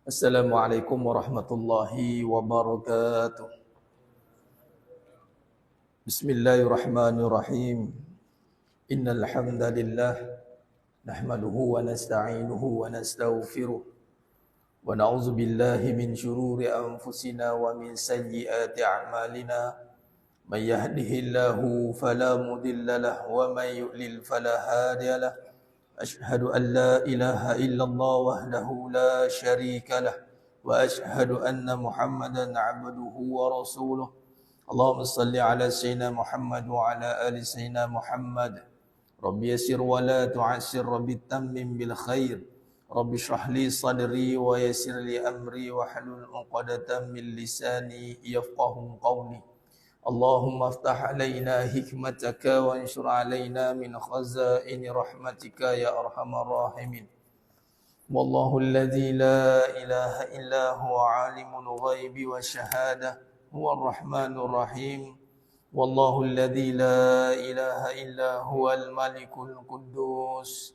Assalamualaikum warahmatullahi wabarakatuh. Bismillahirrahmanirrahim. Innal hamdalillah nahmaduhu wa nasta'inuhu wa nastaghfiruh wa na'udzu billahi min shururi anfusina wa min sayyiati a'malina. Man yahdihillahu fala mudilla lahu wa man yudlil fala hadiya lahu. Ashhadu an la ilaha illallah wahdahu la syarika lah wa ashhadu anna Muhammadan 'abduhu wa rasuluh. Allahumma salli ala sayyidina Muhammad wa ala ali sayyidina Muhammad. Rabbi yassir wa la tu'assir, Rabbi tammim bil khair. Rabbi shrah li sadri wa yassir li amri wa hlul 'uqdatam min lisani yafqahu qawli. Allahumma aftah alaina hikmataka wa anshur alaina min khazaini rahmatika ya arhamar rahimin. Wallahu alladhi la ilaha illa huwa alimul ghaibi wa syahada huwa ar-rahmanur rahim. Wallahu alladhi la ilaha illa huwa al-malikul quddus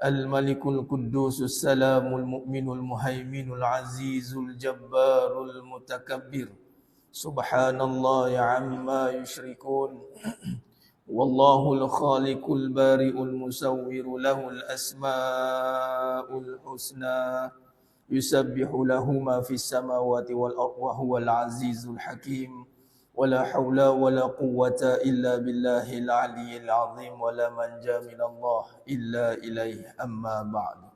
al-malikul quddus as-salamul mu'minul muhaiminul azizul jabbarul mutakabbir. Subhanallah amma yushrikun. Wallahul khaliqul bari'ul musawwiru lahul asma'ul husna. Yusabbihu lahu ma fis samawati wal ardi wa huwal azizul hakim. Wala hawla wala quwwata illa billahil aliyyil azim. Wala manja minallah illa ilaihi amma ba'du.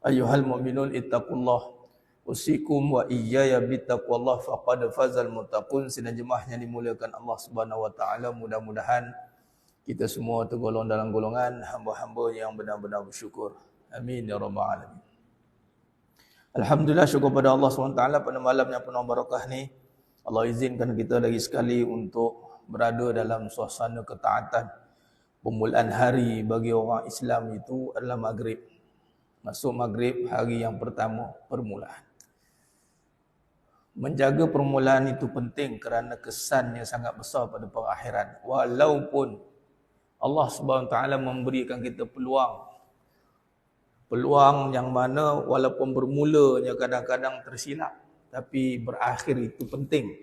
Ayyuhal mu'minun ittaqullah. Usikum wa iyaya bittaqwallah faqad fazal muttaqun. Sidang jemaah yang dimuliakan Allah Subhanahu wa taala, mudah-mudahan kita semua tergolong dalam golongan hamba-hamba yang benar-benar bersyukur. Amin ya rabbal alamin. Alhamdulillah, syukur pada Allah SWT pada malam yang penuh barakah ni. Allah izinkan kita lagi sekali untuk berada dalam suasana ketaatan. Permulaan hari bagi orang Islam itu adalah Maghrib. Masuk Maghrib, hari yang pertama permulaan. Menjaga permulaan itu penting kerana kesannya sangat besar pada perakhiran. Walaupun Allah SWT memberikan kita peluang yang mana walaupun bermulanya kadang-kadang tersilap, tapi berakhir itu penting.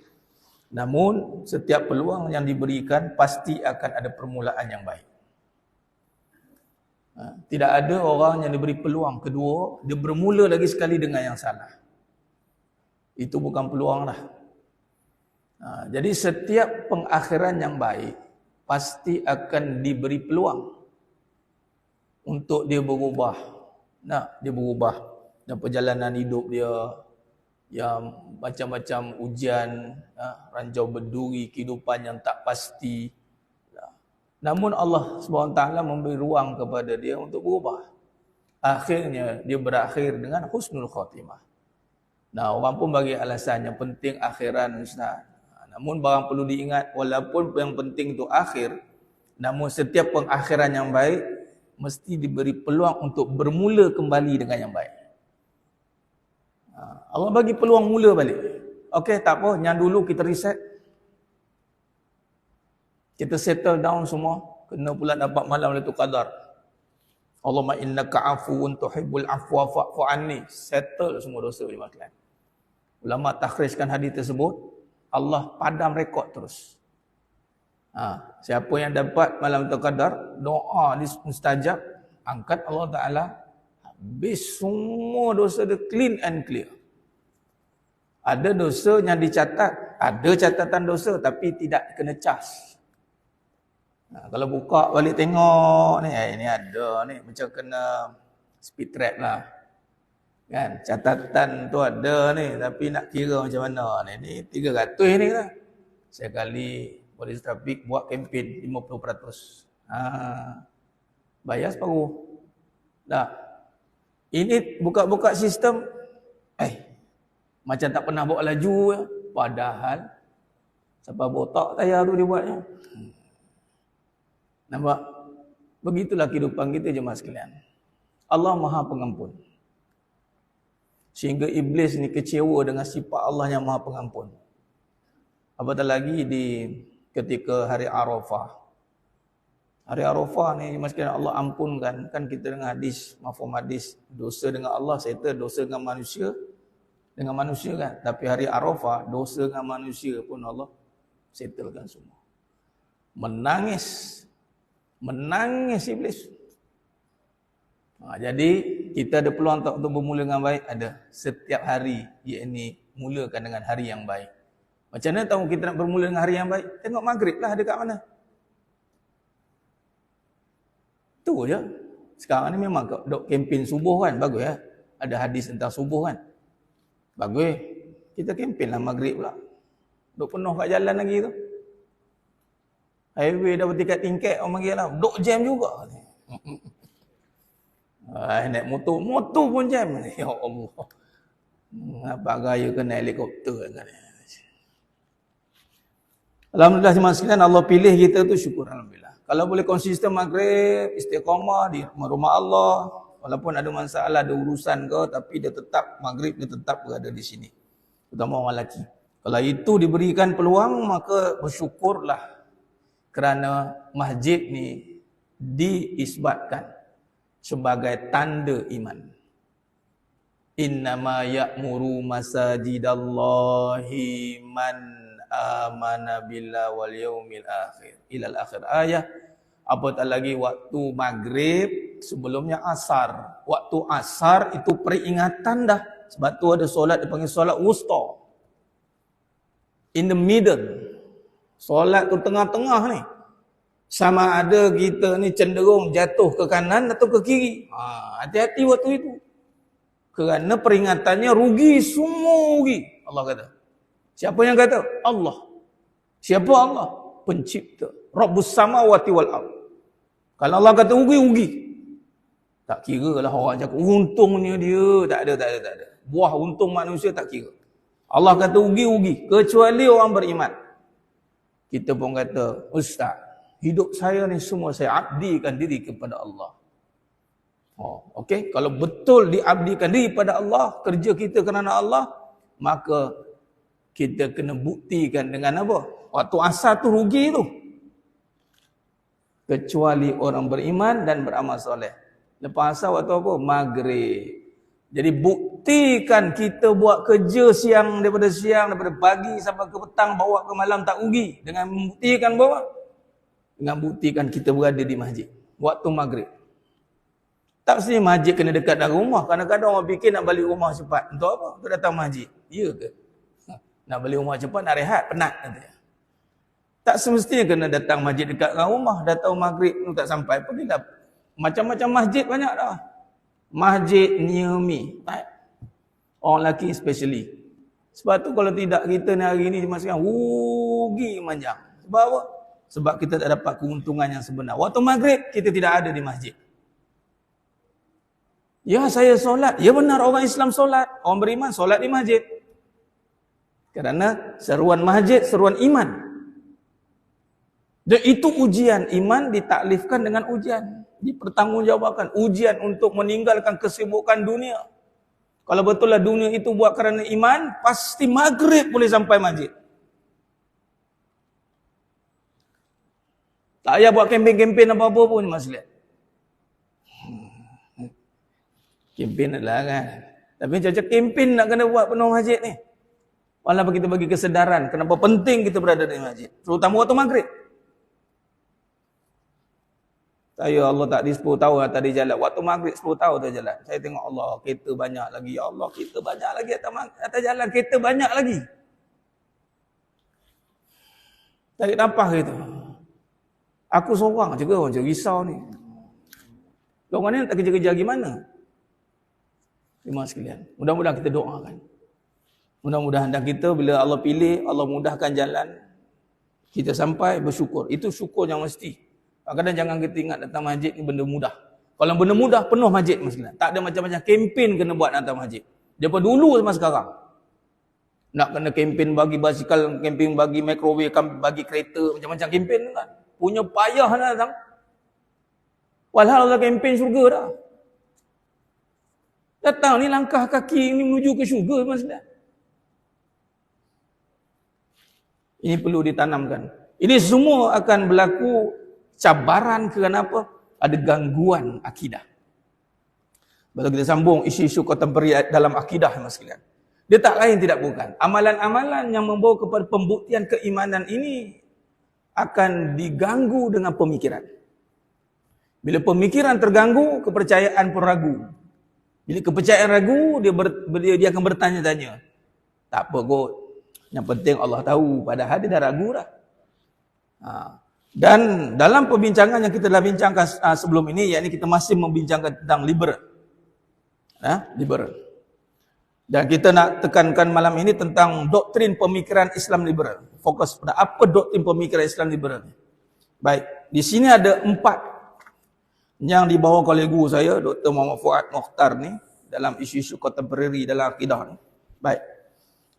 Namun setiap peluang yang diberikan pasti akan ada permulaan yang baik. Tidak ada orang yang diberi peluang kedua, dia bermula lagi sekali dengan yang salah. Itu bukan peluang lah. Jadi setiap pengakhiran yang baik pasti akan diberi peluang untuk dia berubah. Dia berubah dan perjalanan hidup dia yang macam-macam ujian, ranjau berduri, kehidupan yang tak pasti. Namun Allah SWT memberi ruang kepada dia untuk berubah. Akhirnya dia berakhir dengan husnul khatimah. Orang pun bagi alasan yang penting akhiran Ustaz. Namun barang perlu diingat, walaupun yang penting itu akhir, namun setiap pengakhiran yang baik mesti diberi peluang untuk bermula kembali dengan yang baik. Allah bagi peluang mula balik. Okey, tak apa, yang dulu kita reset. Kita settle down semua, kena pula dapat malam Lailatul Qadar. Allahumma innaka afuwun tuhibbul afwa fa'fu anni. Settle semua dosa jemaah sekalian. Ulama takhrijkan hadis tersebut, Allah padam rekod terus. Siapa yang dapat malam Lailatul Qadar, doa ni mustajab, angkat Allah Taala, habis semua dosa dia clean and clear. Ada dosa yang dicatat, ada catatan dosa tapi tidak kena cas. Kalau buka balik tengok ni, ini ada ni, macam kena speed trap lah. Kan, catatan tu ada ni, tapi nak kira macam mana ni 300 ni lah. Sekali polis trafik buat kempen 50%. Bayar separuh. Dah. Ini buka-buka sistem, macam tak pernah bawa laju ya. Padahal sampai botak tayar tu dia buatnya. Nampak? Begitulah kehidupan kita jemaah sekalian. Allah Maha Pengampun. Sehingga iblis ni kecewa dengan sifat Allah yang Maha Pengampun. Apatah lagi ketika hari Arafah. Hari Arafah ni masih Allah ampunkan. Kan kita dengan hadis, mafhum hadis, dosa dengan Allah settle, dosa dengan manusia kan. Tapi hari Arafah, dosa dengan manusia pun Allah settlekan semua. Menangis iblis. Jadi kita ada peluang untuk bermula dengan baik, ada setiap hari, yakni mulakan dengan hari yang baik. Macam mana tahu kita nak bermula dengan hari yang baik? Tengok maghrib lah dekat mana. Tu je. Sekarang ni memang dok kempen subuh kan, bagus ya. Ada hadis tentang subuh kan. Bagus. Kita kempen lah maghrib pula. Dok penuh kat jalan lagi tu. Highway dah bertingkat tingkat orang panggil lah. Dok jam juga. Naik motor pun jam. Ya Allah. Apa gaya kena helikopter kan. Alhamdulillah jemaah sekalian, Allah pilih kita tu syukur alhamdulillah. Kalau boleh konsisten maghrib, istiqamah di rumah Allah, walaupun ada masalah, ada urusan ke, tapi dia tetap maghrib, dia tetap berada di sini. Terutama orang lelaki. Kalau itu diberikan peluang, maka bersyukurlah kerana masjid ni diisbatkan sebagai tanda iman. Innama ya'muru masajidallahi man amana billah wal yaumil akhir. Ilal akhir ayat. Apatah lagi waktu maghrib, sebelumnya asar. Waktu asar itu peringatan dah. Sebab tu ada solat dipanggil solat wusta. In the middle. Solat tu tengah-tengah ni. Sama ada kita ni cenderung jatuh ke kanan atau ke kiri. Hati-hati waktu itu. Kerana peringatannya rugi, semua rugi. Allah kata. Siapa yang kata? Allah. Siapa Allah? Pencipta. Rabbus samawati wal ard. Kalau Allah kata rugi. Tak kira lah orang cakap untungnya dia. Tak ada. Buah untung manusia tak kira. Allah kata rugi. Kecuali orang beriman. Kita pun kata, Ustaz, hidup saya ni semua saya abdikan diri kepada Allah. Okey, kalau betul diabdikan diri pada Allah, kerja kita kerana Allah, maka kita kena buktikan dengan apa? Waktu asar tu rugi tu. Kecuali orang beriman dan beramal soleh. Lepas asar waktu apa? Maghrib. Jadi buktikan kita buat kerja daripada pagi sampai ke petang, bawa ke malam tak rugi. Dengan membuktikan bahawa? Dengan buktikan kita berada di masjid. Waktu maghrib. Tak mesti masjid kena dekat dengan rumah. Kadang-kadang orang fikir nak balik rumah cepat. Untuk apa? Untuk datang masjid. Ya ke? Nak balik rumah cepat, nak rehat, penat. Tak semestinya kena datang masjid dekat dengan rumah. Datang maghrib tu tak sampai. Pergilah. Macam-macam masjid banyak dah. Masjid near me. Orang lelaki especially. Sebab tu kalau tidak kita ni hari ni cuma sekarang rugi manjang. Sebab apa? Sebab kita tak dapat keuntungan yang sebenar. Waktu maghrib kita tidak ada di masjid. Ya, saya solat. Ya benar, orang Islam solat. Orang beriman solat di masjid. Kerana seruan masjid, seruan iman. Dan itu ujian. Iman ditaklifkan dengan ujian. Dipertanggungjawabkan. Ujian untuk meninggalkan kesibukan dunia. Kalau betul lah dunia itu buat kerana iman, pasti maghrib boleh sampai masjid. Tak payah buat kempen-kempen apa-apa pun, Mas lihat. Kempen adalah kan. Tapi macam kempen nak kena buat penuh masjid ni. Walaupun kita bagi kesedaran kenapa penting kita berada di masjid. Terutama waktu maghrib. Saya Allah tak di 10 tahun tadi jalan. Waktu maghrib 10 tahun tu jalan. Saya tengok Allah, kereta banyak lagi. Ya Allah, kereta banyak lagi atas jalan. Kereta banyak lagi. Tarik nafas gitu. Aku seorang juga orang risau ni. Orang ni tak kerja-kerja gimana? Terima sekalian. Mudah-mudahan kita doakan. Mudah-mudahan dan kita bila Allah pilih, Allah mudahkan jalan, kita sampai bersyukur. Itu syukur yang mesti. Kadang-kadang jangan kita ingat datang masjid ni benda mudah. Kalau benda mudah, penuh masjid masalah. Tak ada macam-macam kempen kena buat datang masjid. Daripada dulu sampai sekarang. Nak kena kempen bagi basikal, kempen bagi microwave, bagi kereta, macam-macam kempen kan. Punya payah nak datang. Walhal Allah kempen syurga dah. Datang ni langkah kaki ni menuju ke syurga masalah. Ini perlu ditanamkan. Ini semua akan berlaku cabaran kerana apa? Ada gangguan akidah. Kalau kita sambung isu-isu kontemporari dalam akidah, mas sekalian. Dia tak lain tidak bukan. Amalan-amalan yang membawa kepada pembuktian keimanan ini akan diganggu dengan pemikiran. Bila pemikiran terganggu, kepercayaan pun ragu. Bila kepercayaan ragu, dia akan bertanya-tanya. Tak apa kot. Yang penting Allah tahu. Padahal dia dah ragu dah. Dan dalam perbincangan yang kita dah bincangkan sebelum ini, yakni kita masih membincangkan tentang liberal. Liberal. Dan kita nak tekankan malam ini tentang doktrin pemikiran Islam liberal. Fokus pada apa doktrin pemikiran Islam liberal. Baik, di sini ada 4 yang dibawa oleh guru saya, Dr. Muhammad Fuad Mokhtar ni, dalam isu-isu kontemporari dalam akidah ni. Baik.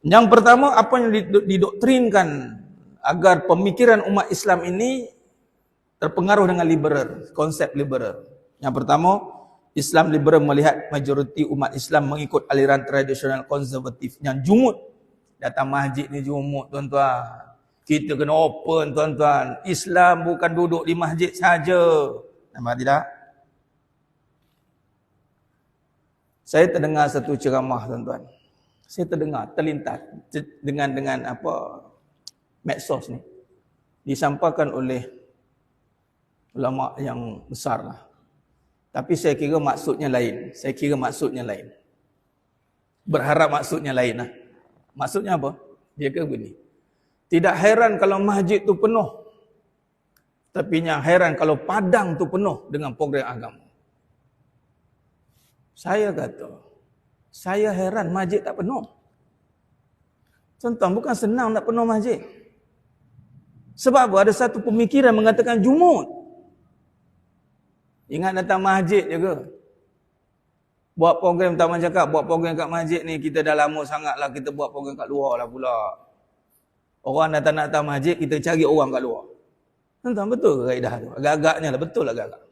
Yang pertama, apa yang didoktrinkan agar pemikiran umat Islam ini terpengaruh dengan liberal, konsep liberal. Yang pertama, Islam liberal melihat majoriti umat Islam mengikut aliran tradisional konservatif yang jumut. Datang masjid ni jumut, tuan-tuan. Kita kena open, tuan-tuan. Islam bukan duduk di masjid saja. Nampak tidak? Saya terdengar satu ceramah, tuan-tuan. Saya terdengar, terlintas dengan apa medsos ni. Disampaikan oleh ulama yang besar lah. Tapi saya kira maksudnya lain. Berharap maksudnya lain lah. Maksudnya apa? Dia kata begini. Tidak heran kalau masjid tu penuh. Tapi yang heran kalau padang tu penuh dengan program agama. Saya kata, saya heran masjid tak penuh. Tuan-tuan, bukan senang nak penuh masjid. Sebab apa? Ada satu pemikiran mengatakan jumut. Ingat datang masjid je ke? Buat program, Taman cakap, buat program kat masjid ni, kita dah lama sangat lah kita buat program kat luar lah pula. Orang datang nak datang masjid, kita cari orang kat luar. Tuan-tuan, betul ke kaedah tu? Agak-agaknya lah, betul lah agak-agak.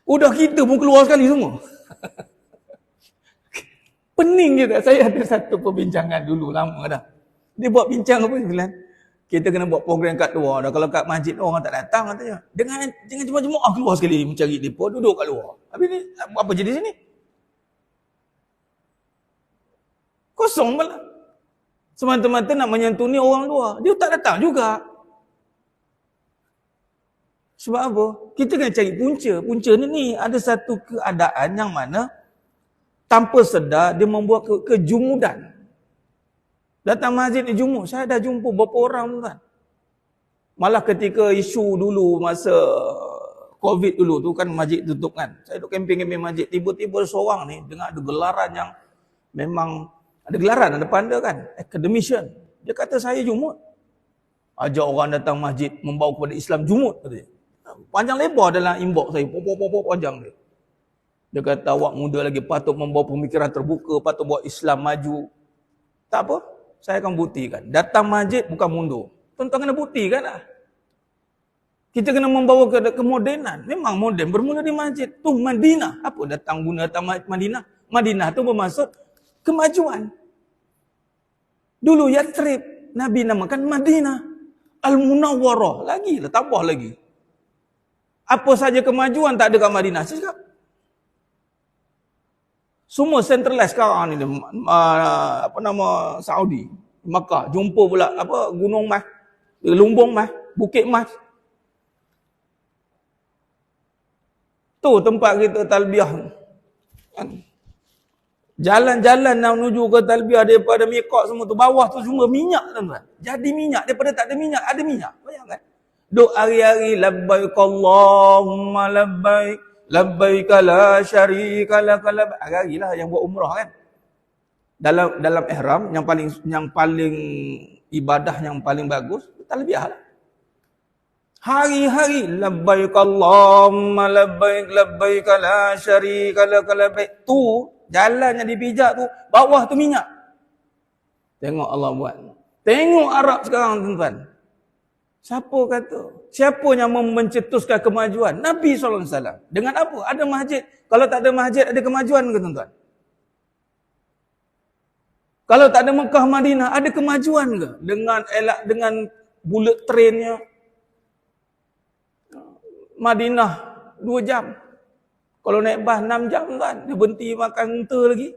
Udah kita pun keluar sekali semua. Pening je tak? Saya ada satu perbincangan dulu, lama dah. Dia buat bincang apa sekalian? Kita kena buat program kat luar dah. Kalau kat masjid orang tak datang katanya. Jangan jemaah keluar sekali mencari depa, duduk kat luar. Habis ni apa jadi sini? Kosong pula. Semata-mata nak menyantuni orang luar. Dia tak datang juga. Sebab apa? Kita kena cari punca. Punca ni ada satu keadaan yang mana tanpa sedar dia membuat kejumudan. Datang masjid ni jumuk. Saya dah jumpa berapa orang tuan. Malah ketika isu dulu masa COVID dulu tu kan masjid tutup kan. Saya duduk camping-camping masjid. Tiba-tiba seorang ni dengar ada gelaran yang memang ada gelaran depan dia kan. Academician. Dia kata saya jumut. Ajak orang datang masjid membawa kepada Islam jumut. Katanya. Panjang lebar dalam inbox saya. Pop panjang dia. Dia kata awak muda lagi patut membawa pemikiran terbuka. Patut bawa Islam maju. Tak apa. Saya akan buktikan. Datang masjid bukan mundur. Tuan-tuan kena buktikan lah. Kita kena membawa ke kemodenan. Memang moden. Bermula di masjid. Tu Madinah. Apa datang guna datang Madinah? Madinah tu bermaksud kemajuan. Dulu Yathrib. Nabi namakan Madinah. Al-Munawwarah. Lagi lah. Tambah lagi. Apa saja kemajuan tak ada kat Madinah. Saya cakap. Semua centralized sekarang ni Saudi, Makkah, jumpa pula gunung Mas, lumbung Mas, bukit Mas. Tu tempat kita talbiyah. Jalan-jalan nak menuju ke talbiyah daripada miqat semua tu bawah tu semua minyak tuan-tuan. Jadi minyak daripada tak ada minyak, ada minyak. Bayangkan. Duk hari-hari labbaik Allahumma labbaik labbaik la syarika lak labbaik. Hari-harilah yang buat umrah kan. Dalam ihram yang paling ibadah yang paling bagus talbiyah lah. Hari-hari labbaik Allahumma labbaik labbaik la syarika lak labbaik. Tu jalan yang dipijak tu bawah tu minyak. Tengok Allah buat. Tengok Arab sekarang tuan-tuan. Siapa kata? Siapa yang mencetuskan kemajuan? Nabi SAW. Dengan apa? Ada masjid. Kalau tak ada masjid, ada kemajuan ke tuan-tuan? Kalau tak ada Mekah Madinah, ada kemajuan ke? Dengan bullet trainnya Madinah 2 jam. Kalau naik bas 6 jam kan, dia berhenti makan unta lagi.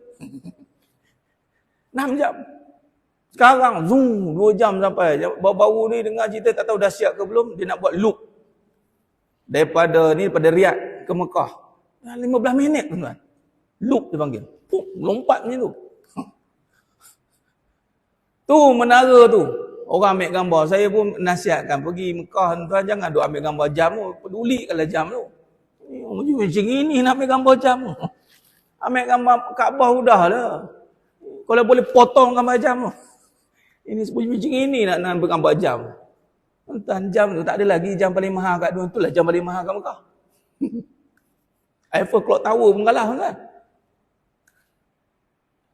6 jam. Sekarang zoom 2 jam sampai. Baru-baru ni dengar cerita tak tahu dah siap ke belum, dia nak buat loop. Daripada Riyadh ke Mekah. 15 minit tuan-tuan. Loop dia panggil. Lompat macam tu. Tu menara tu. Orang ambil gambar. Saya pun nasihatkan pergi Mekah tuan, jangan duk ambil gambar jam tu. Peduli kalau jam tu. Macam ini nak ambil gambar jam tu. Ambil gambar Kaabah sudah lah. Kalau boleh potong gambar jam tu. Ini macam ini nak ambil gambar jam. Tuan, jam tu tak ada lagi jam paling mahal kat dunia. Itulah jam paling mahal kat Mekah. Eiffel Clock Tower pun kalah kan.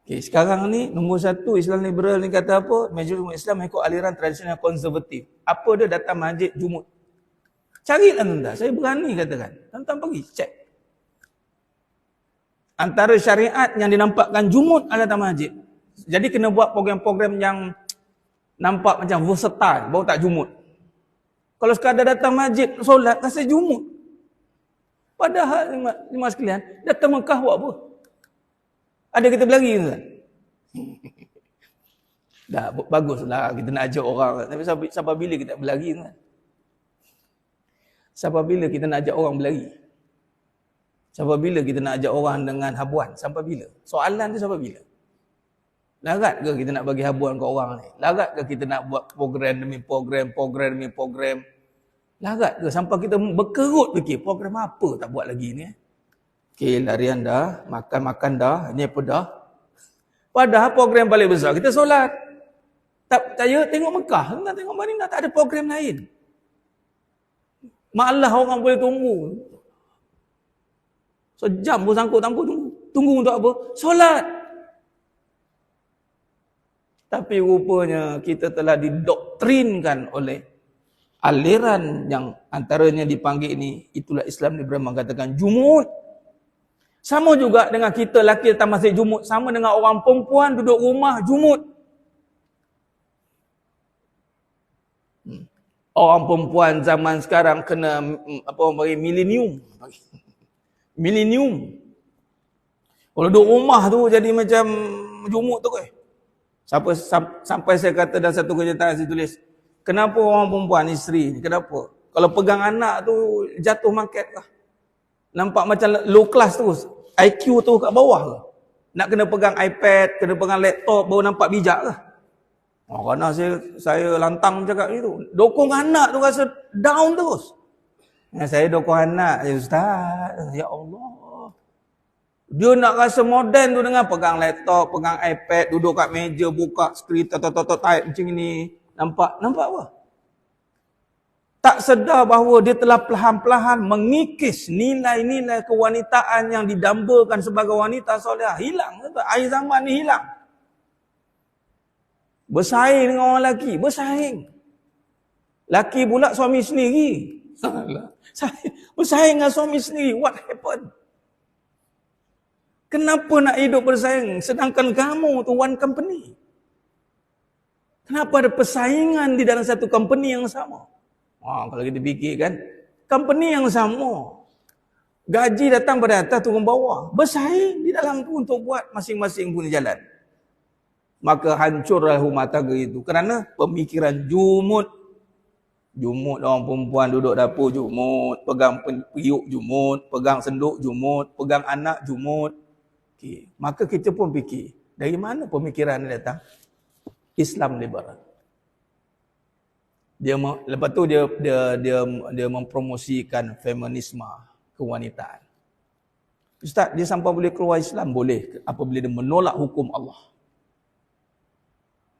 Okay, sekarang ni nombor 1 Islam liberal ni kata apa? Majoriti Islam ikut aliran tradisional konservatif. Apa dia datang masjid Jumaat? Carilah tuan-tuan. Saya berani katakan. Tuan-tuan pergi cek. Antara syariat yang dinampakkan Jumaat adalah datang masjid. Jadi kena buat program-program yang nampak macam versatile, baru tak Jumaat. Kalau sekadar datang masjid solat rasa Jumaat. Padahal lima sekalian, datang Mekah buat apa? Ada kita berlari kan? Dah baguslah kita nak ajak orang. Tapi sampai bila kita berlari kan? Sampai bila kita nak ajak orang berlari? Sampai bila kita nak ajak orang dengan habuan? Sampai bila? Soalan tu sampai bila? Larat ke kita nak bagi habuan ke orang ni? Larat ke kita nak buat program demi program? Larat ke sampai kita berkerut fikir program apa tak buat lagi ni? Okey, larian dah, makan dah, ni apa dah? Padahal program paling besar kita solat. Tak percaya tengok Mekah, tak tengok Madinah, tak ada program lain. Malah orang boleh tunggu. Sejam pun sangkut tangguh tunggu. Tunggu untuk apa? Solat. Tapi rupanya kita telah didoktrinkan oleh aliran yang antaranya dipanggil ini, itulah Islam liberal mengatakan Jumaat. Sama juga dengan kita lelaki datang masjid Jumaat, sama dengan orang perempuan duduk rumah Jumaat. Orang perempuan zaman sekarang kena apa orang panggil milenium. Kalau duduk rumah tu jadi macam Jumaat tu sampai saya kata dalam satu kenyataan saya tulis, kenapa orang perempuan isteri ni, kenapa? Kalau pegang anak tu jatuh market lah. Nampak macam low class terus. IQ tu kat bawah ke? Nak kena pegang iPad, kena pegang laptop baru nampak bijak ke? Kerana saya lantang cakap itu. Dokong anak tu rasa down terus. Saya dokong anak, ya Ustaz. Ya Allah. Dia nak rasa moden tu dengan pegang laptop, pegang iPad, duduk kat meja, buka skrin, type macam ni. Nampak apa? Tak sedar bahawa dia telah perlahan-lahan mengikis nilai-nilai kewanitaan yang didambakan sebagai wanita solehah. Hilang. Akhir zaman ni hilang. Bersaing dengan orang lelaki. Bersaing. Laki pula suami sendiri. Bersaing dengan suami sendiri. What happened? Kenapa nak hidup bersaing? Sedangkan kamu tu one company. Kenapa ada persaingan di dalam satu company yang sama? Kalau kita fikir kan, company yang sama, gaji datang pada atas, turun bawah, bersaing di dalam tu untuk buat masing-masing punya jalan. Maka hancurlah rumah tangga itu kerana pemikiran Jumaat. Jumaat orang perempuan duduk dapur Jumaat, pegang periuk Jumaat, pegang senduk Jumaat, pegang anak Jumaat. Okay. Maka kita pun fikir, dari mana pemikiran ini datang? Islam liberal. Lepas tu dia mempromosikan feminisme, kewanitaan. Ustaz, dia sampai boleh keluar Islam? Boleh, apabila dia menolak hukum Allah.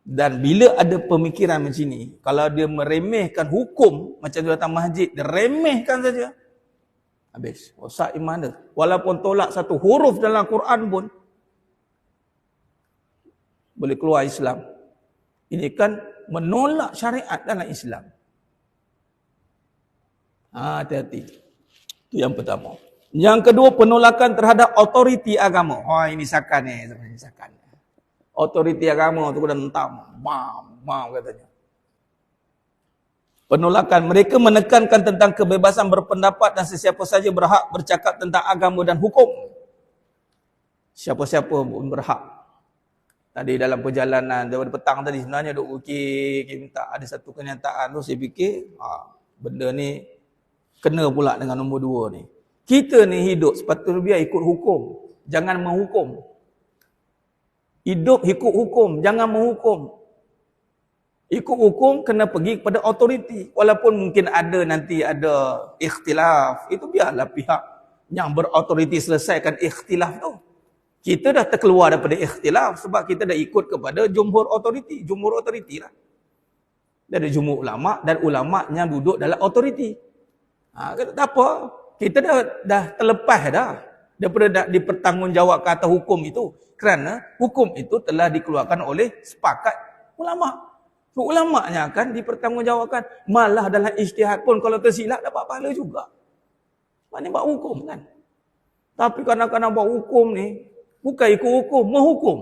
Dan bila ada pemikiran macam ni, kalau dia meremehkan hukum, macam dia datang masjid, dia remehkan saja, habis. Rosak iman dia. Walaupun tolak satu huruf dalam Quran pun, boleh keluar Islam. Ini kan menolak syariat dalam Islam. Hati-hati. Itu yang pertama. Yang kedua, penolakan terhadap otoriti agama. Ini sakan ni. Sakan. Otoriti agama tu kena entam. Bam katanya. Penolakan. Mereka menekankan tentang kebebasan berpendapat dan sesiapa saja berhak bercakap tentang agama dan hukum. Siapa-siapa pun berhak. Tadi dalam perjalanan daripada petang tadi sebenarnya duk minta ada satu kenyataan tu, saya fikir benda ni kena pula dengan nombor 2 ni. Kita ni hidup sepatutnya biar ikut hukum, jangan menghukum. Hidup ikut hukum, jangan menghukum. Ikut hukum kena pergi kepada autoriti. Walaupun mungkin nanti ada ikhtilaf, itu biarlah pihak yang berautoriti selesaikan ikhtilaf tu. Kita dah terkeluar daripada ikhtilaf sebab kita dah ikut kepada jumhur autoriti. Jumhur autoriti lah. Ada jumhur ulama' dan ulama' yang duduk dalam autoriti. Tak apa. Kita dah terlepas dah daripada dipertanggungjawabkan atas hukum itu. Kerana hukum itu telah dikeluarkan oleh sepakat ulama'. So, ulama' yang akan dipertanggungjawabkan. Malah dalam ijtihad pun kalau tersilap dapat pahala juga. Maknanya buat hukum kan. Tapi kadang-kadang buat hukum ni bukan ikut hukum, menghukum.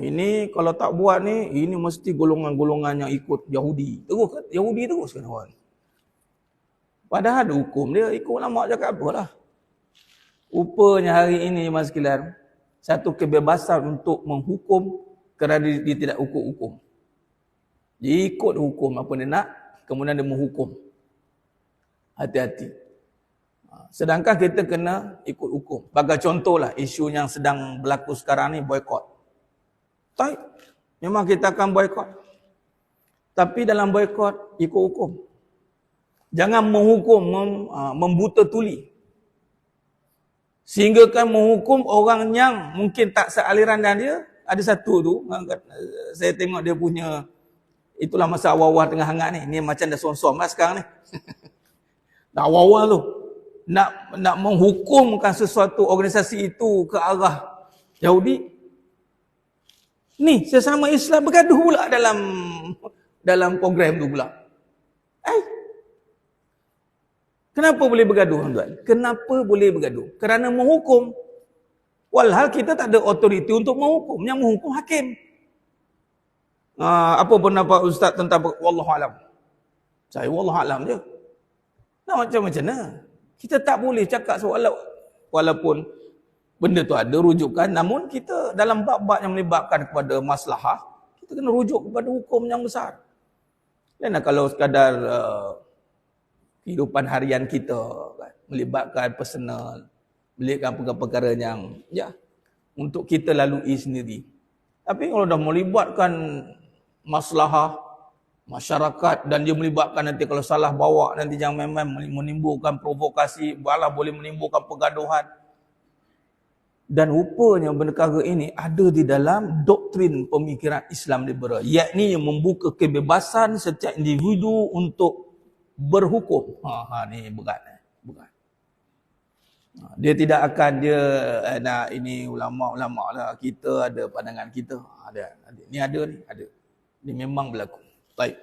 Ini kalau tak buat ni, ini mesti golongan-golongan yang ikut Yahudi. Terus kan? Yahudi terus kan orang. Padahal ada hukum dia, ikut ulama' cakap apalah. Rupanya hari ini mas sekalian, satu kebebasan untuk menghukum kerana dia tidak ikut hukum. Dia ikut hukum apa dia nak, kemudian dia menghukum. Hati-hati. Sedangkan kita kena ikut hukum. Bagai contohlah isu yang sedang berlaku sekarang ni, boykot. Baik, memang kita akan boykot. Tapi dalam boykot ikut hukum. Jangan menghukum, membuta tuli. Sehingga kan menghukum orang yang mungkin tak sealiran dengan dia. Ada satu tu, saya tengok dia punya, itulah masa awal-awal tengah hangat ni. Ni macam dah som-som lah sekarang ni. Dah awal-awal tu. Nak menghukumkan sesuatu organisasi itu ke arah Yahudi. Ni sesama Islam bergaduh pula dalam program tu pula. Kenapa boleh bergaduh tuan? Kenapa boleh bergaduh? Kerana menghukum. Walhal kita tak ada otoriti untuk menghukum. Yang menghukum hakim. Apa pendapat ustaz tentang wallahualam? Saya wallahualam je. Nak macam mana? Kita tak boleh cakap walaupun benda tu ada rujukan, namun kita dalam bab-bab yang melibatkan kepada maslahah, kita kena rujuk kepada hukum yang besar. Dan kalau sekadar kehidupan harian kita kan, melibatkan personal, melibatkan perkara-perkara yang untuk kita lalui sendiri. Tapi kalau dah melibatkan maslahah masyarakat dan dia melibatkan nanti kalau salah bawa nanti jangan memang menimbulkan provokasi, malah boleh menimbulkan pergaduhan. Dan rupanya perkara ini ada di dalam doktrin pemikiran Islam liberal, yakni yang membuka kebebasan setiap individu untuk berhukum. Ni berat. Dia tidak akan nak ini ulama-ulama lah, kita ada pandangan kita. Ada. Ni ada. Ini memang berlaku. Baik.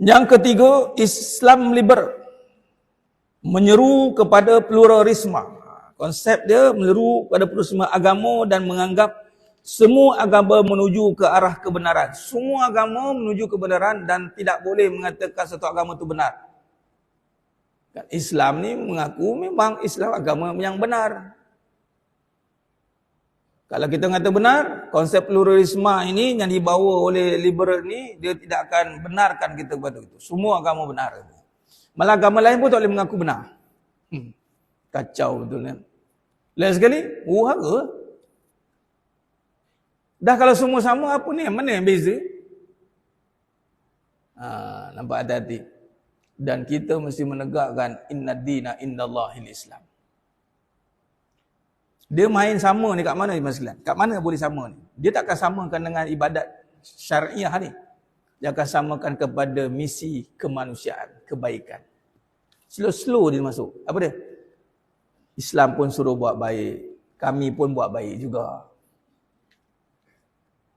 Yang ketiga, Islam liberal menyeru kepada pluralisme. Konsep dia menyeru kepada pluralisme agama dan menganggap semua agama menuju ke arah kebenaran. Semua agama menuju kebenaran dan tidak boleh mengatakan satu agama itu benar. Islam ni mengaku memang Islam agama yang benar. Kalau kita kata benar, konsep pluralisme ini yang dibawa oleh liberal ni, dia tidak akan benarkan kita kepada itu. Semua agama benar. Malah agama lain pun tak boleh mengaku benar. Kacau betul kan. Lain sekali, hara. Dah kalau semua sama, apa ni? Mana yang beza? Nampak hati-hati. Dan kita mesti menegakkan inna dina indallahil Islam. Dia main sama ni kat mana Mas Sekalian? Kat mana boleh sama ni? Dia tak akan samakan dengan ibadat syariah ni. Dia akan samakan kepada misi kemanusiaan, kebaikan. Slow-slow dia masuk. Apa dia? Islam pun suruh buat baik. Kami pun buat baik juga.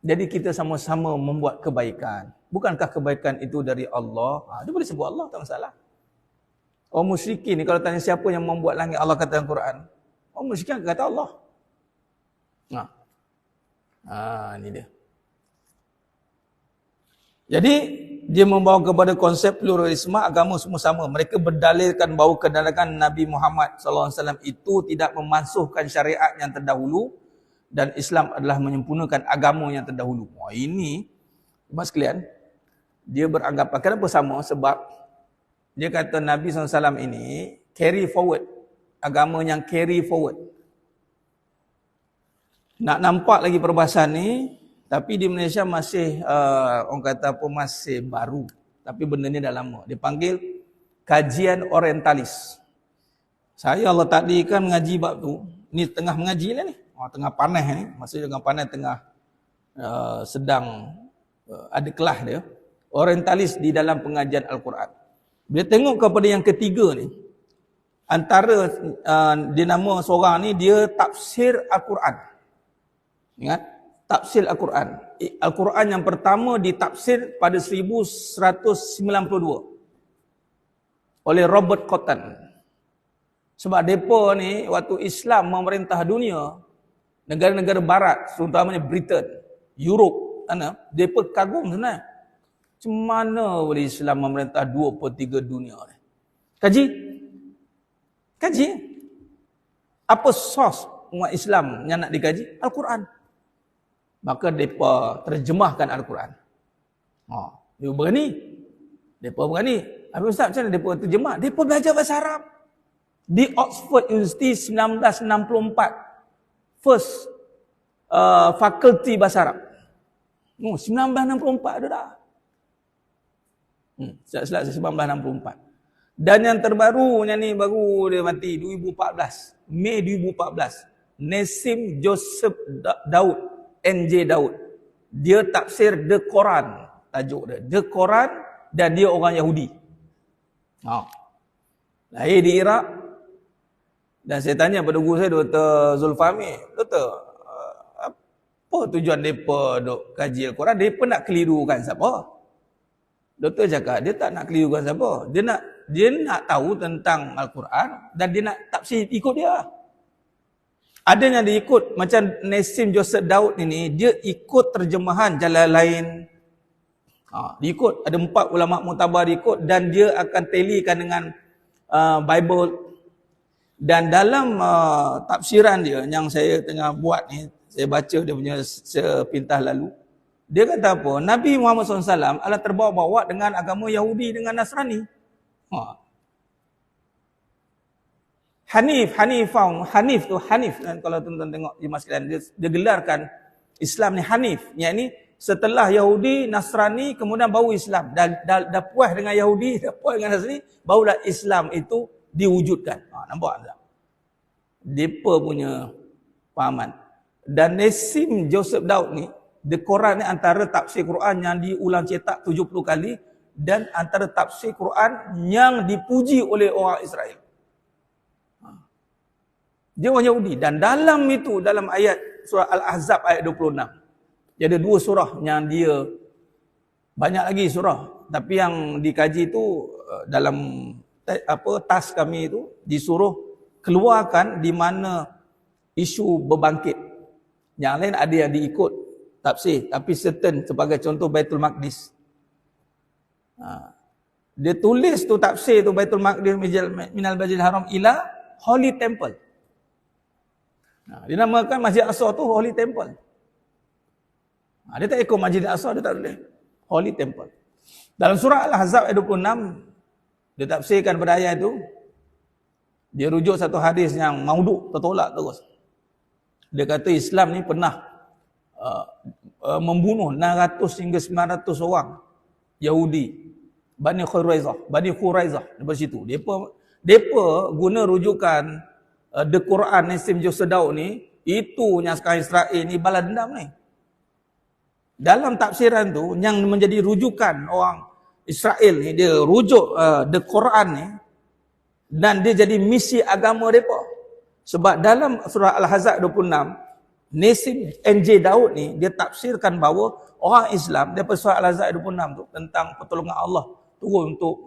Jadi kita sama-sama membuat kebaikan. Bukankah kebaikan itu dari Allah? Dia boleh sebut Allah, tak masalah. Orang musyrikin ni kalau tanya siapa yang membuat langit, Allah kata dalam Quran. Orang musyrikin kata Allah. Ini dia. Jadi dia membawa kepada konsep pluralisme agama semua sama. Mereka berdalilkan bahawa kedatangan Nabi Muhammad SAW itu tidak memansuhkan syariat yang terdahulu dan Islam adalah menyempurnakan agama yang terdahulu. Wah, ini mas sekalian, dia beranggapan kenapa sama? Sebab dia kata Nabi SAW ini carry forward, agama yang carry forward. Nak nampak lagi perbahasan ni, tapi di Malaysia masih orang kata apa, masih baru. Tapi benda ni dah lama. Dia panggil kajian orientalis. Saya Allah tadi kan mengaji bab tu. Ni tengah mengaji lah ni. Tengah panas ni. Maksudnya tengah panas, tengah sedang ada kelas dia. Orientalis di dalam pengajian Al-Quran. Bila tengok kepada yang ketiga ni, antara dia nama seorang ni, dia tafsir Al-Quran. Ingat? Tafsir Al-Quran. Al-Quran yang pertama ditafsir pada 1192 oleh Robert Cotton. Sebab mereka ni waktu Islam memerintah dunia, negara-negara barat, terutamanya Britain, Europe, mereka kagum sebenarnya. Macam mana boleh Islam memerintah 2/3 dunia ni? Kaji. Apa sos umat Islam yang nak dikaji? Al-Quran. Maka mereka terjemahkan Al-Quran. Dia berani. Habis Ustaz, macam mana mereka terjemah? Mereka belajar bahasa Arab. Di Oxford University 1964. First faculty bahasa Arab. 1964 ada dah. Silap 1964. Dan yang terbarunya ni, baru dia mati 2014. Mei 2014. Nassim Joseph Daud. N.J. Daud. Dia tafsir The Quran. Tajuk dia. The Quran, dan dia orang Yahudi. Lahir di Iraq. Dan saya tanya pada guru saya, Dr. Zulfahmi, Doktor, apa tujuan mereka duk kaji Al-Quran? Mereka nak kelirukan siapa? Doktor cakap, dia tak nak kelirukan siapa. Dia nak tahu tentang Al-Quran dan dia nak tafsir ikut dia. Ada yang dia ikut, macam Nassim Joseph Daud ini, dia ikut terjemahan Jalalain. Dia ikut, ada 4 ulama muktabar dia ikut, dan dia akan talikan dengan Bible. Dan dalam tafsiran dia yang saya tengah buat ni, saya baca dia punya sepintas lalu, dia kata apa? Nabi Muhammad SAW adalah terbawa-bawa dengan agama Yahudi dengan Nasrani. Hanif tu Hanif, dan kalau tuan-tuan tengok di sekalian, dia gelarkan Islam ni Hanif, yakni setelah Yahudi, Nasrani, kemudian baru Islam. Dah puas dengan Yahudi, dah puas dengan Nasrani, barulah Islam itu diwujudkan. Nampak tak? Depa punya pahaman. Dan Nassim Joseph Daud ni, The Quran ni antara tafsir Quran yang diulang cetak 70 kali dan antara tafsir Quran yang dipuji oleh orang Israel. Dia orang Yahudi, dan dalam itu, dalam ayat surah Al-Ahzab ayat 26, dia ada 2 surah yang dia, banyak lagi surah, tapi yang dikaji itu dalam tas kami itu disuruh keluarkan di mana isu berbangkit. Yang lain ada yang diikut tafsir, tapi certain, sebagai contoh Baitul Maqdis. Dia tulis tu tafsir tu Baitul Maqdis minal Masjidil Haram ila Holy Temple. Dia namakan Masjid Aqsa tu Holy Temple. Dia tak ikut Masjid Aqsa, dia tak boleh. Holy Temple. Dalam surah Al-Ahzab ayat 26, dia tafsirkan pada ayat itu, dia rujuk satu hadis yang mauduk, tertolak terus. Dia kata Islam ni pernah membunuh 600 hingga 900 orang Yahudi, Bani Quraizah daripada situ. Depa guna rujukan The Quran Nassim Joseph Daud ni, itu yang sekarang Israel ni balas dendam ni. Dalam tafsiran tu, yang menjadi rujukan orang Israel ni, dia rujuk The Quran ni, dan dia jadi misi agama mereka. Sebab dalam surah Al-Ahzab 26, Nassim N.J. Daud ni, dia tafsirkan bahawa orang Islam, daripada surah Al-Ahzab 26 tu, tentang pertolongan Allah turun untuk,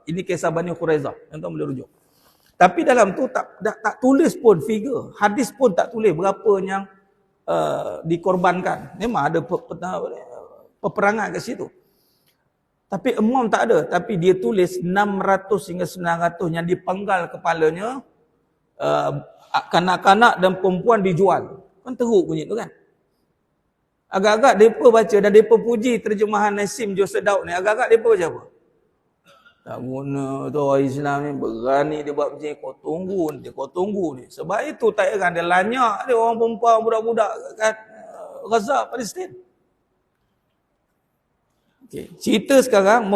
ini kisah Bani Quraizah, yang tuan boleh rujuk. Tapi dalam tu tak tulis pun figure, hadis pun tak tulis berapa yang dikorbankan. Memang ada peperangan kat situ. Tapi amount tak ada. Tapi dia tulis 600 hingga 900 yang dipenggal kepalanya. Kanak-kanak dan perempuan dijual. Kan teruk bunyi tu kan. Agak-agak mereka baca dan mereka puji terjemahan Nasim Joseph Daud ni. Agak-agak mereka baca apa? Tak guna tu orang Islam ni berani dia buat macam ni. Kau tunggu ni. Sebab itu tak heran dia lanyak dia orang perempuan budak-budak kat Gaza, Palestin. Okay. Cerita sekarang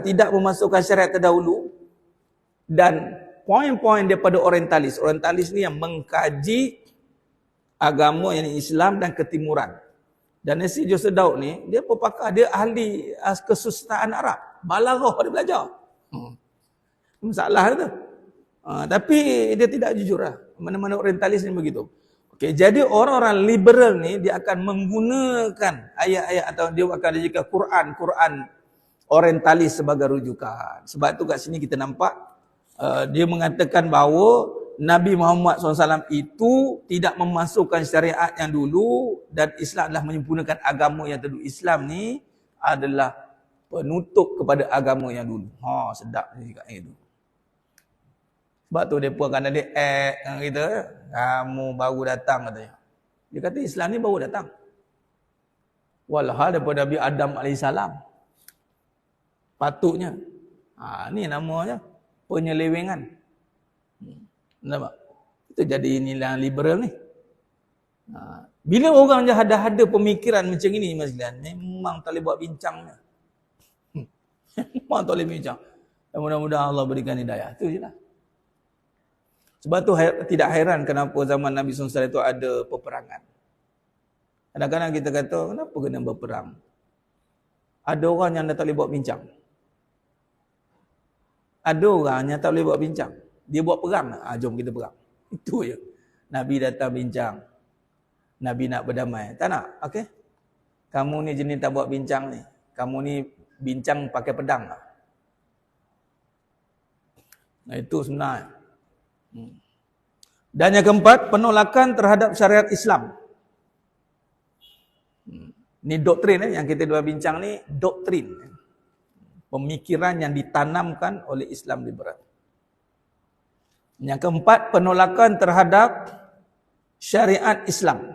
tidak memansuhkan syariat terdahulu dan poin-poin daripada orientalis. Orientalis ni yang mengkaji agama yang Islam dan ketimuran. Dan Nasim Joseph Daud ni, dia pepakar, dia ahli kesusastraan Arab. Balaghah dia belajar. Masalah tu. Tapi dia tidak jujur lah. Mana-mana orientalis ni begitu. Okay, jadi orang-orang liberal ni, dia akan menggunakan ayat-ayat atau dia akan jadikan Quran orientalis sebagai rujukan. Sebab tu kat sini kita nampak, dia mengatakan bahawa Nabi Muhammad SAW itu tidak memasukkan syariat yang dulu dan Islam adalah menyempurnakan agama yang dulu. Islam ni adalah penutup kepada agama yang dulu. Sedap ni cakap itu. Sebab tu mereka akan ada act dengan kita. Kamu baru datang katanya. Dia kata Islam ni baru datang. Walhal daripada Nabi Adam AS. Patutnya. Ni namanya penyelewengan. Nampak? Itu jadi inilah liberal ni. Bila orang ada pemikiran macam ini, Mas Glenn, memang tak boleh buat bincangnya. Memang tak boleh bincang. Dan mudah-mudahan Allah berikan hidayah. Itu je lah. Sebab tu tidak heran kenapa zaman Nabi SAW itu ada peperangan. Kadang-kadang kita kata, kenapa kena berperang? Ada orang yang tak boleh buat bincang. Ada orang yang tak boleh buat bincang. Dia buat perang. Jom kita perang. Itu je. Nabi datang bincang. Nabi nak berdamai. Tak nak? Okey. Kamu ni jenis tak buat bincang ni. Kamu ni bincang pakai pedang. Itu sebenarnya. Dan yang keempat, penolakan terhadap syariat Islam. Ni doktrin yang kita dua bincang ni, doktrin. Pemikiran yang ditanamkan oleh Islam liberal. Yang keempat, penolakan terhadap syariat Islam.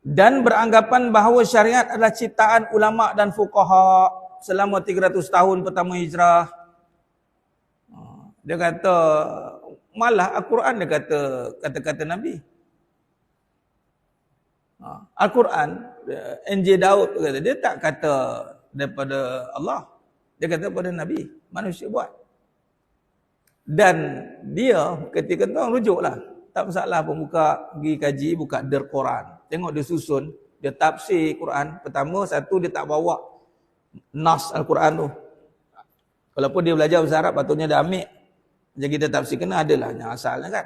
Dan beranggapan bahawa syariat adalah ciptaan ulama dan fuqaha selama 300 tahun pertama hijrah. Dia kata, malah Al-Quran dia kata kata-kata Nabi. Al-Quran, NJ Daud kata, dia tak kata daripada Allah. Dia kata daripada Nabi. Manusia buat. Dan dia ketika tu rujuklah. Tak masalah pun pergi kaji, buka Der Quran. Tengok dia susun, dia tafsir Quran. Pertama, satu dia tak bawa nas Al-Quran tu. Walaupun dia belajar bahasa Arab, patutnya dia ambil. Jadi kita tafsir kena adalah yang asalnya kan.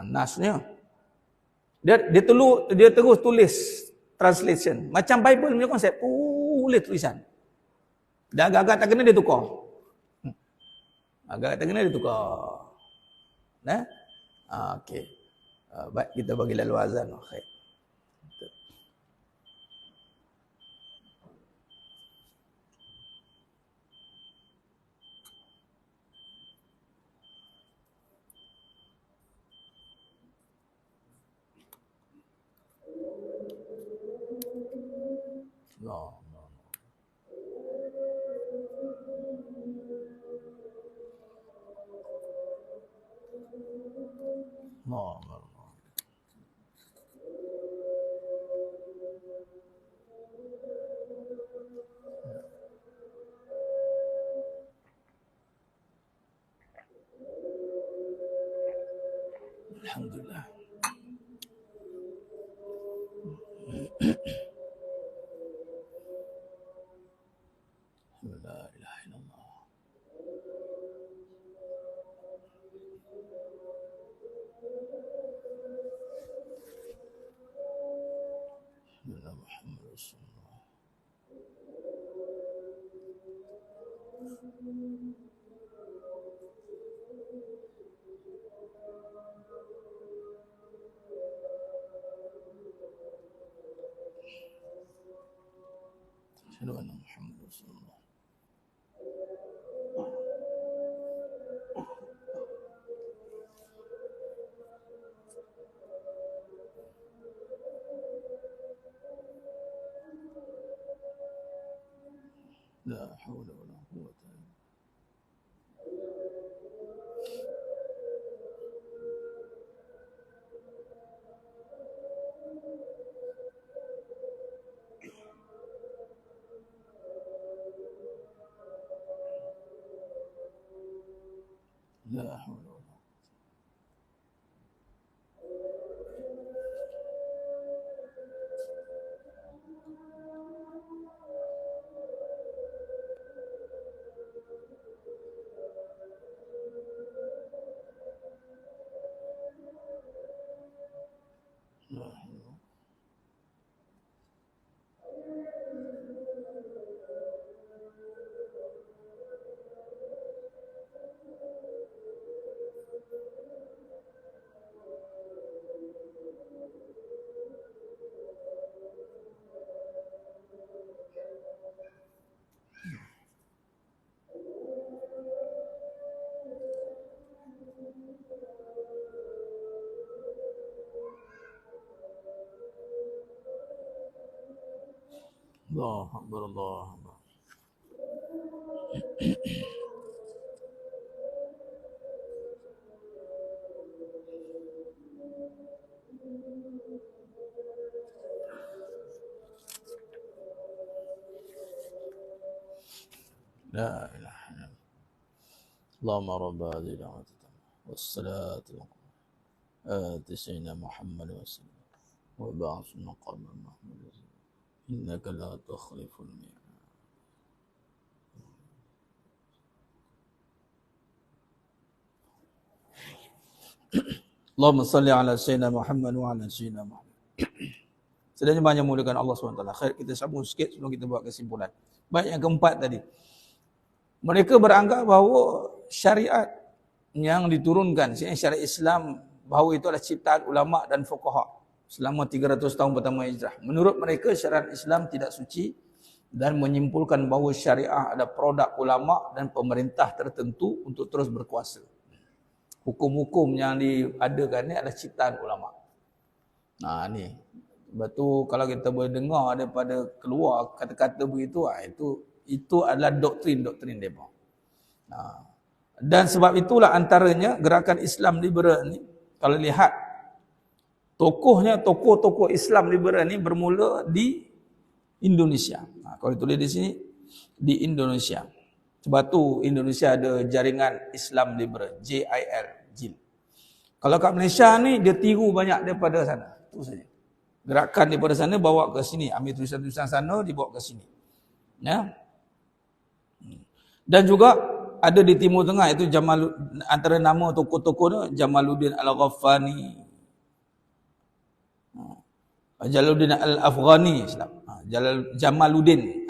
Nasnya. Dia terus tulis translation. Macam Bible punya konsep, tulis tulisan. Dan agak-agak tak kena dia tukar. Agak-agak tak kena dia tukar. Okey. Baik, kita bagi lalu azan. Khair. No. Alhamdulillah. La ilaha illallah. Muhammad Rasulullah. Asyhadu anna Muhammadar Rasulullah. La haula wala quwwata illa billah. La haula wala la haula. Allahu akbar, Allahu akbar. La ilaha illallah. Allahumma rabb hadhihi da'wati was-salatu آت سيدنا محمد وسلم وبعث مقام محمد وسلم إنك لا تخلف الميعاد. Allahumma salli ala Sayyidina Muhammad wa ala Sayyidina Muhammad. Sedangnya banyak mulakan Allah SWT. Khair kita sambung sikit sebelum kita buat kesimpulan. Baik, yang keempat tadi. Mereka beranggap bahawa syariat yang diturunkan, syariat Islam, bahawa itu adalah ciptaan ulama' dan fuqaha selama 300 tahun pertama hijrah. Menurut mereka, syariat Islam tidak suci dan menyimpulkan bahawa syariah adalah produk ulama' dan pemerintah tertentu untuk terus berkuasa. Hukum-hukum yang diadakan ni adalah ciptaan ulama'. Nah ni, sebab tu kalau kita boleh dengar daripada keluar kata-kata begitu, itu adalah doktrin mereka. Dan sebab itulah antaranya gerakan Islam liberal ni, kalau lihat tokoh Islam liberal ni bermula di Indonesia. Kalau ditulis di sini, di Indonesia. Sebab tu Indonesia ada jaringan Islam liberal, JIL. Kalau kat Malaysia ni dia tiru banyak daripada sana. Itu saja. Gerakan daripada sana bawa ke sini, ambil tulisan-tulisan sana dibawa ke sini. Ya. Dan juga ada di Timur Tengah, itu antara nama tokoh-tokoh tu Jamaluddin Al-Ghaffani, Jalaluddin Al-Afghani, Jamaluddin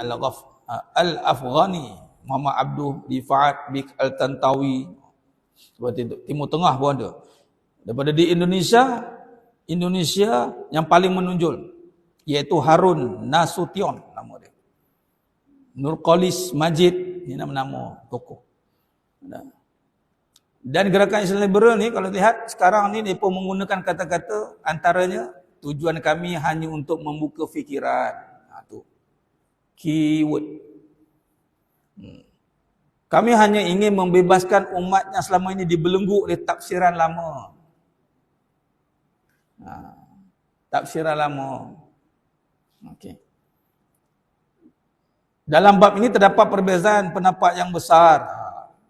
Al-Afghani, Muhammad Abduh Rifat Bik Al-Tantawi. Seperti itu. Timur Tengah pun ada. Daripada di Indonesia yang paling menonjol iaitu Harun Nasution nama dia. Nurqalis Majid, ini nama-nama tokoh. Dan gerakan Islam liberal ni kalau lihat sekarang ni mereka menggunakan kata-kata antaranya tujuan kami hanya untuk membuka fikiran. Tu keyword. Kami hanya ingin membebaskan umat yang selama ini dibelenggu oleh tafsiran lama. Tafsiran lama. Okey. Dalam bab ini terdapat perbezaan pendapat yang besar.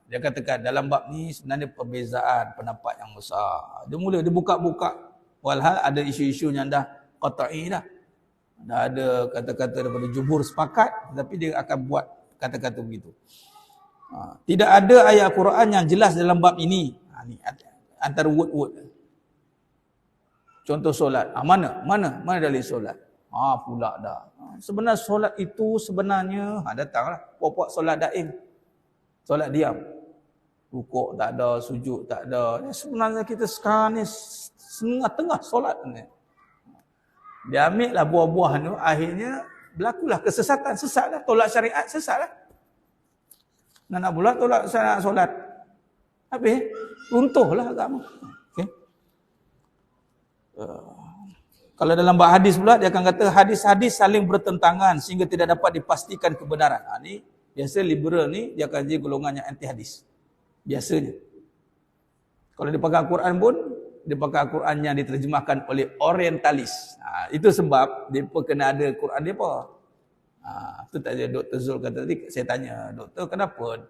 Dia katakan dalam bab ni sebenarnya perbezaan pendapat yang besar. Dia mula dia buka-buka. Walhal ada isu-isu yang dah qat'i dah. Dah ada kata-kata daripada jumhur sepakat, tetapi dia akan buat kata-kata begitu. Tidak ada ayat Quran yang jelas dalam bab ini. Ni antara word-word. Contoh solat. Mana dalil solat? Pula dah. Sebenarnya solat itu sebenarnya datanglah puak-puak solat daim. Solat diam. Rukuk tak ada, sujud tak ada. Sebenarnya kita sekarang ni setengah-tengah solat ni. Dia ambil lah buah-buah tu, akhirnya berlakulah kesesatan, sesatlah, tolak syariat, sesatlah. Nak pula tolak solat. Habis runtuhlah agama. Okey. Kalau dalam bab hadis pula dia akan kata hadis-hadis saling bertentangan sehingga tidak dapat dipastikan kebenaran. Ni biasa liberal ni dia akan jadi golongan yang anti hadis. Biasanya. Kalau dia pakai Al-Quran pun dia pakai Al-Quran yang diterjemahkan oleh orientalis. Itu sebab depa kena ada Quran depa. Itu tadi Dr. Zul kata tadi, saya tanya, doktor kenapa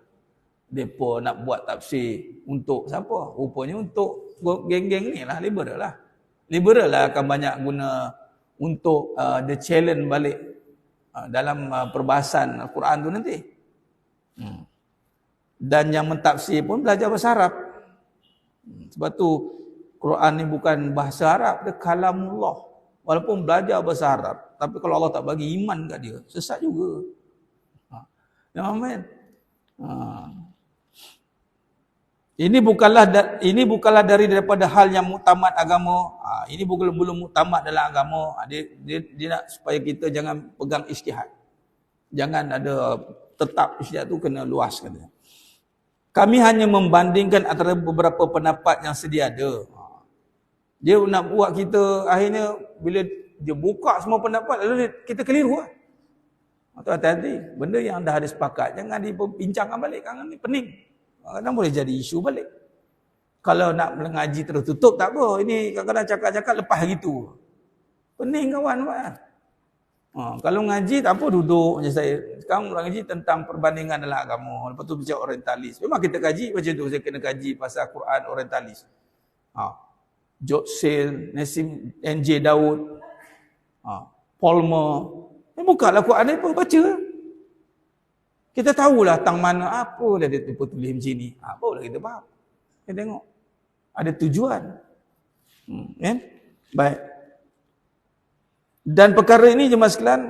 depa nak buat tafsir untuk siapa? Rupanya untuk geng-geng ni lah, liberal lah. Liberal lah akan banyak guna untuk the challenge balik dalam perbahasan Al-Quran tu nanti. Dan yang mentafsir pun belajar bahasa Arab. Sebab tu Quran ni bukan bahasa Arab, dia kalamullah. Walaupun belajar bahasa Arab, tapi kalau Allah tak bagi iman kat dia, sesat juga. Amen. Ini bukanlah daripada hal yang muktamad agama. Ini belum muktamad dalam agama. Dia nak supaya kita jangan pegang ijtihad. Jangan ada tetap ijtihad tu kena luas katanya. Kami hanya membandingkan antara beberapa pendapat yang sedia ada. Dia nak buat kita akhirnya bila dia buka semua pendapat lalu kita keliru lah. Hati-hati, benda yang dah ada sepakat jangan dibincangkan balik, kan ni pening. Kadang boleh jadi isu balik. Kalau nak mengaji tertutup tak apa. Ini kadang-kadang cakap-cakap lepas hari tu. Pening kawan. Kalau ngaji tak apa duduk macam saya. Sekarang ngaji tentang perbandingan dalam agama. Lepas tu bicara orientalis. Memang kita kaji macam tu. Saya kena kaji pasal Quran orientalis. George Sale, Nassim N.J. Daud, Palmer. Bukalah Quran ni pun baca. Kita tahulah tang mana apa dah dia tulis macam ni. Apa lah kita faham. Kita tengok. Ada tujuan. Kan? Baik. Dan perkara ini jemaah sekalian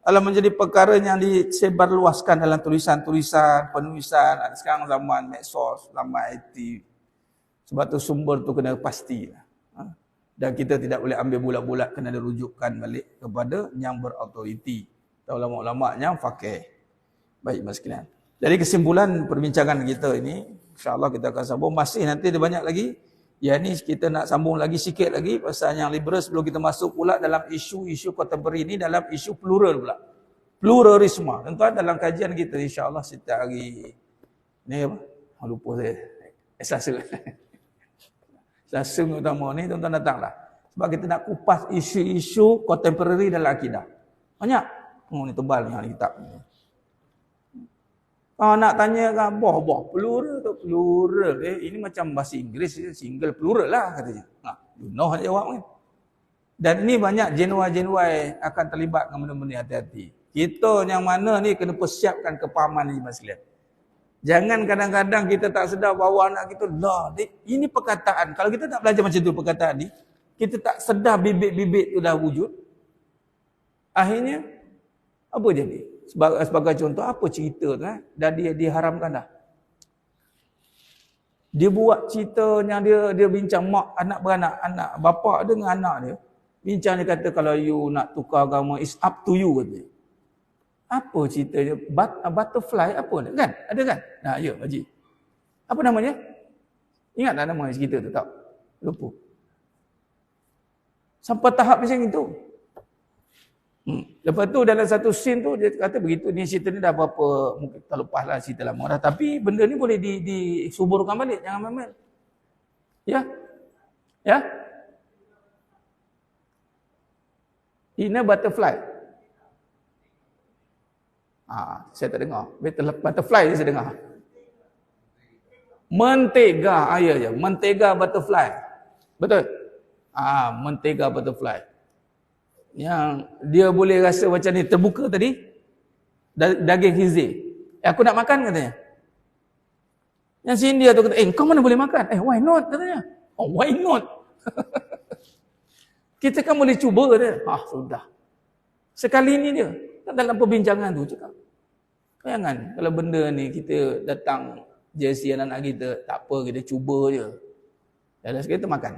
adalah menjadi perkara yang disebarluaskan dalam tulisan-tulisan, penulisan. Sekarang zaman medsos, zaman IT. Sebab tu sumber tu kena pastilah. Dan kita tidak boleh ambil bulat-bulat, kena dirujukkan balik kepada yang berautoriti. Ulama-ulama yang fakih. Baik, mas sekalian. Jadi kesimpulan perbincangan kita ini, insya-Allah kita akan sambung. Masih nanti ada banyak lagi. Ya ni kita nak sambung lagi sikit lagi pasal yang liberal sebelum kita masuk pula dalam isu-isu kontemporari ini, dalam isu plural pula. Pluralisme. Tuan-tuan dalam kajian kita insya-Allah setiap hari ni apa? Lupa saya. Selasa. Selasa utama ni tuan-tuan datanglah. Sebab kita nak kupas isu-isu kontemporari dalam akidah. Banyak. Ni tebal ni kitab ni. Nak tanya kan boh plural tu plural. Ini macam bahasa Inggeris single plural lah katanya. Noh jawab kan. Dan ini banyak jenuai-jenuai akan terlibat dengan benda-benda, hati-hati. Kita yang mana ni kena persiapkan kepahaman ni mas sekalian. Jangan kadang-kadang kita tak sedar bahawa anak kita lah. Ini perkataan. Kalau kita tak belajar macam tu perkataan ni, kita tak sedar bibit-bibit tu dah wujud. Akhirnya apa jadi? Sebagai contoh, apa cerita tu dah dia diharamkan dah. Dia buat cerita yang dia bincang mak anak beranak, anak bapa dengan anak dia. Bincang dia kata kalau you nak tukar agama is up to you katanya. Apa ceritanya? Butterfly apa ni? Kan? Ada kan? Nah, ya Haji. Apa namanya? Ingat tak nama cerita tu tak? Lupa. Sampai tahap macam itu. Lepas tu dalam satu scene tu dia kata begitu, ni cerita ni dah berapa, mungkin tak lepas lah cerita lama dah, tapi benda ni boleh disuburkan balik, jangan main-main. Ya? Ya? Inner butterfly. Saya tak dengar. Butterfly saya dengar. Mentega, ya. Mentega butterfly. Betul? Mentega butterfly. Yang dia boleh rasa macam ni terbuka tadi daging khinzir. Aku nak makan katanya. Yang si India tu kata, kau mana boleh makan? Why not katanya. Why not? Kita kan boleh cuba dia. Sudah. Sekali ni dia dalam perbincangan tu cakap. Jangan kalau benda ni kita datang jersey anak-anak kita, tak apa, kita cuba je. Dan sekali kita makan.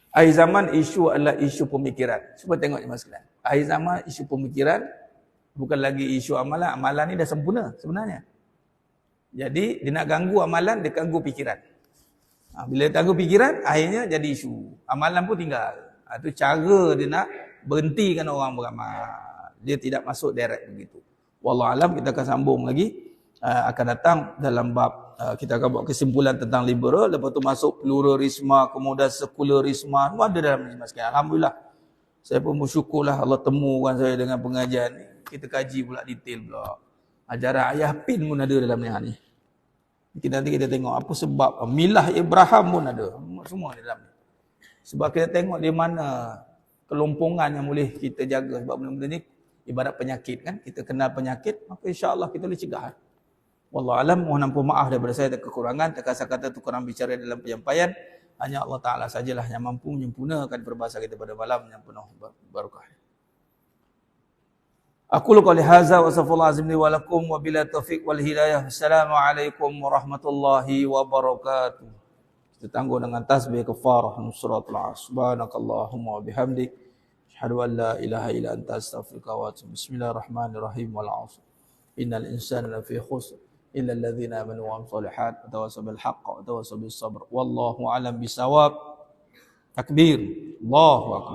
Akhir zaman isu adalah isu pemikiran. Cuba tengok jemaah sekalian. Akhir zaman isu pemikiran bukan lagi isu amalan. Amalan ni dah sempurna sebenarnya. Jadi dia nak ganggu amalan, dia ganggu fikiran. Bila ganggu fikiran, akhirnya jadi isu. Amalan pun tinggal. Itu cara dia nak berhentikan orang beramal. Dia tidak masuk direct begitu. Wallahualam, kita akan sambung lagi. Akan datang dalam bab kita akan buat kesimpulan tentang liberal, lepas tu masuk pluralisme, kemudian sekularisme, semua ada dalam ni. Alhamdulillah, saya pun bersyukurlah Allah temukan saya dengan pengajian ni. Kita kaji pula detail pula. Ajaran ayah pin pun ada dalam ni. Nanti kita tengok apa sebab milah Ibrahim pun ada, semua di dalam ni. Sebab kita tengok di mana kelompongan yang boleh kita jaga. Sebab benda-benda ni ibarat penyakit kan, kita kenal penyakit, maka insya-Allah kita boleh cegah. Wallahualam, mohon ampun maaf daripada saya ada kekurangan, terkasar kata tu kurang bicara dalam penyampaian. Hanya Allah Ta'ala sajalah yang mampu menyempurnakan peribahasa kita pada malam yang penuh barakah. Aku qouli hadza wa astaghfirullah azim li wa lakum wa bila taufiq wal hidayah. Assalamualaikum warahmatullahi wabarakatuh. Kita tangguh dengan tasbih kafarah suratul Asr. Subhanakallahumma wa bihamdik, asyhadu an la ilaha illa anta astaghfiruka wa atubu. Bismillahirrahmanirrahim. Wal 'asr. Innal insana lafi khusr illa alladhina amanu wa amilus solihat wa tawassaw bil haqq wa tawassaw bis sabr. Wallahu a'lam bisawab. Takbir. Allahu akbar.